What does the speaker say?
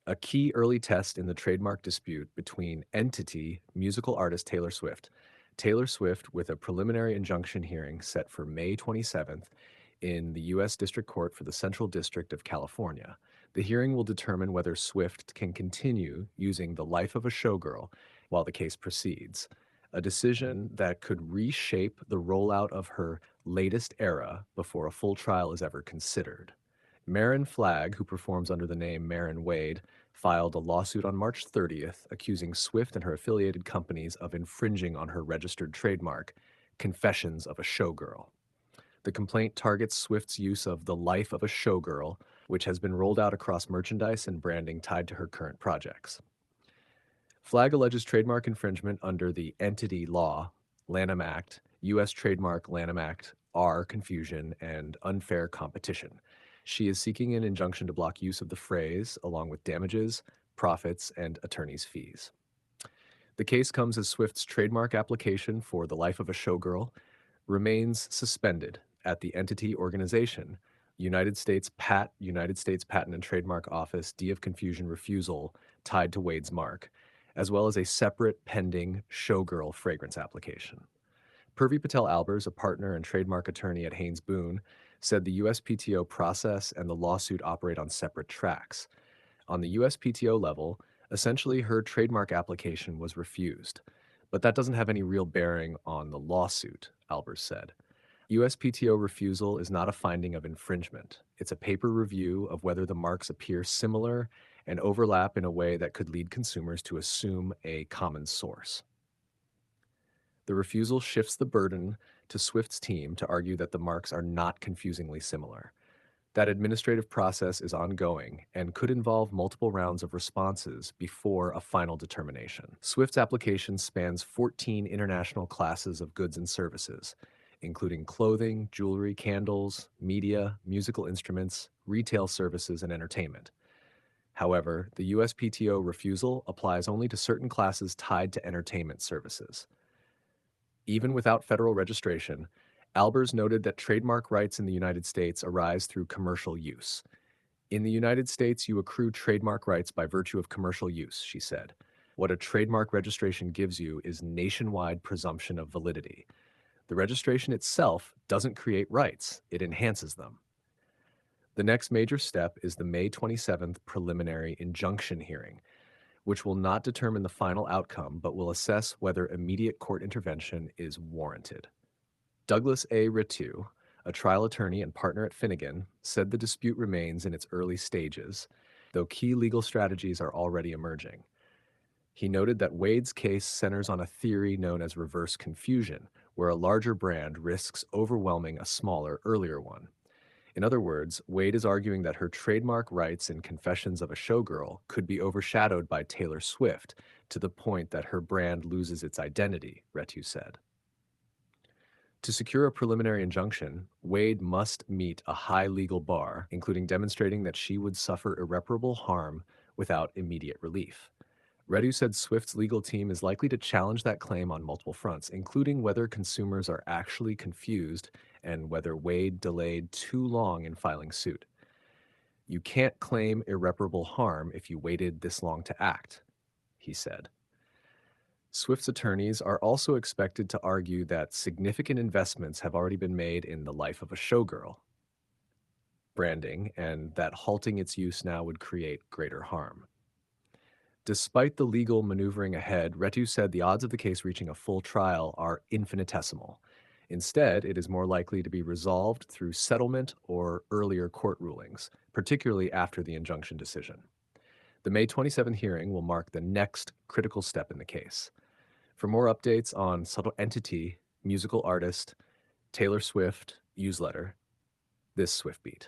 a key early test in the trademark dispute between entity musical artist Taylor Swift. Taylor Swift, with a preliminary injunction hearing set for May 27th in the U.S. District Court for the Central District of California. The hearing will determine whether Swift can continue using the life of a showgirl while the case proceeds, a decision that could reshape the rollout of her latest era before a full trial is ever considered. Marin Flagg, who performs under the name Marin Wade, filed a lawsuit on March 30th accusing Swift and her affiliated companies of infringing on her registered trademark, Confessions of a Showgirl. The complaint targets Swift's use of the life of a showgirl, which has been rolled out across merchandise and branding tied to her current projects. Flagg alleges trademark infringement under the Entity Law, Lanham Act, U.S. Trademark Lanham Act, R confusion, and unfair competition. She is seeking an injunction to block use of the phrase, along with damages, profits, and attorney's fees. The case comes as Swift's trademark application for the life of a showgirl remains suspended at the entity organization, United States Patent and Trademark Office D of Confusion refusal tied to Wade's mark, as well as a separate pending showgirl fragrance application. Purvi Patel Albers, a partner and trademark attorney at Haynes Boone, said the USPTO process and the lawsuit operate on separate tracks. On the USPTO level, essentially her trademark application was refused, but that doesn't have any real bearing on the lawsuit, Albers said. USPTO refusal is not a finding of infringement. It's a paper review of whether the marks appear similar and overlap in a way that could lead consumers to assume a common source. The refusal shifts the burden to Swift's team to argue that the marks are not confusingly similar. That administrative process is ongoing and could involve multiple rounds of responses before a final determination. Swift's application spans 14 international classes of goods and services, including clothing, jewelry, candles, media, musical instruments, retail services, and entertainment. However, the USPTO refusal applies only to certain classes tied to entertainment services. Even without federal registration, Albers noted that trademark rights in the United States arise through commercial use. In the United States, you accrue trademark rights by virtue of commercial use, she said. What a trademark registration gives you is nationwide presumption of validity. The registration itself doesn't create rights, it enhances them. The next major step is the May 27th preliminary injunction hearing, which will not determine the final outcome but will assess whether immediate court intervention is warranted. Douglas A. Ritu, a trial attorney and partner at Finnegan, said the dispute remains in its early stages, though key legal strategies are already emerging. He noted that Wade's case centers on a theory known as reverse confusion, where a larger brand risks overwhelming a smaller, earlier one. In other words, Wade is arguing that her trademark rights in Confessions of a Showgirl could be overshadowed by Taylor Swift to the point that her brand loses its identity, Ritu said. To secure a preliminary injunction, Wade must meet a high legal bar, including demonstrating that she would suffer irreparable harm without immediate relief. Reddu said Swift's legal team is likely to challenge that claim on multiple fronts, including whether consumers are actually confused and whether Wade delayed too long in filing suit. You can't claim irreparable harm if you waited this long to act, he said. Swift's attorneys are also expected to argue that significant investments have already been made in the life of a showgirl branding and that halting its use now would create greater harm. Despite the legal maneuvering ahead, Retu said the odds of the case reaching a full trial are infinitesimal. Instead, it is more likely to be resolved through settlement or earlier court rulings, particularly after the injunction decision. The May 27th hearing will mark the next critical step in the case. For more updates on Subtle Entity, musical artist, Taylor Swift, newsletter, this Swift Beat.